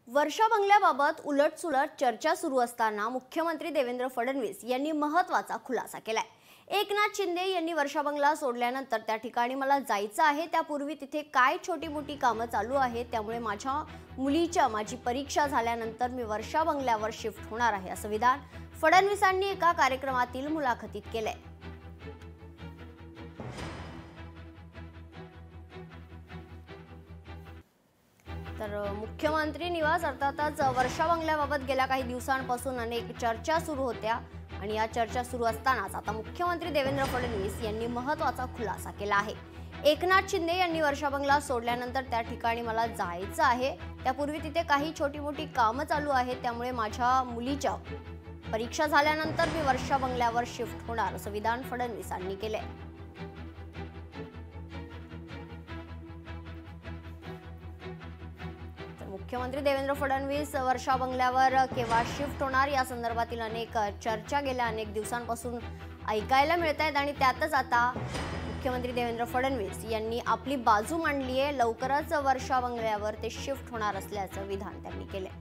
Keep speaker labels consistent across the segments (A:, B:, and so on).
A: वर्षा बंगल्याबाबत उलटसुलट चर्चा सुरू असताना मुख्यमंत्री देवेंद्र फडणवीस यांनी महत्त्वाचा खुलासा केलाय। एकनाथ शिंदे यांनी वर्षा बंगला सोडल्यानंतर त्या ठिकाणी मला जायचं आहे, त्यापूर्वी तिथे काय छोटी-मोठी कामं चालू आहेत, त्यामुळे माझी परीक्षा झाल्यानंतर मी वर्षा बंगल्यावर शिफ्ट होणार आहे, असं विधान फडणवीसांनी एका कार्यक्रमातील मुलाखतीत केलंय। तर मुख्यमंत्री निवास अर्थातच वर्षा बंगल्याबाबत गेल्या काही दिवसांपासून अनेक चर्चा सुरू होत्या आणि या चर्चा सुरू असतानाच आता मुख्यमंत्री देवेंद्र फडणवीस यांनी महत्त्वाचा खुलासा केला आहे। एकनाथ शिंदे यांनी वर्षा बंगला सोडल्यानंतर त्या ठिकाणी मला जायचं आहे, त्यापूर्वी तिथे काही छोटी-मोठी कामं चालू आहेत, त्यामुळे माझ्या मुलीच्या परीक्षा झाल्यानंतर मी वर्षा बंगल्यावर शिफ्ट होणार, असं विधान फडणवीसांनी केलंय। मुख्यमंत्री देवेंद्र फडणवीस वर्षा बंगल्यावर केव्हा शिफ्ट होणार या संदर्भातील अनेक चर्चा गेल्या अनेक दिवसांपासून ऐकायला मिळत आहेत आणि त्यातच आता मुख्यमंत्री देवेंद्र फडणवीस यांनी आपली बाजू मांडली आहे। लवकरच वर्षा बंगल्यावर ते शिफ्ट होणार असल्याचं विधान त्यांनी केलंय।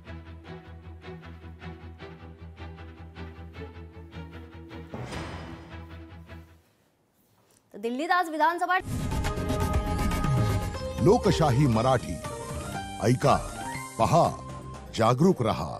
A: दिल्लीत आज विधानसभा
B: लोकशाही मराठी ऐका, पहा, जागरूक रहा।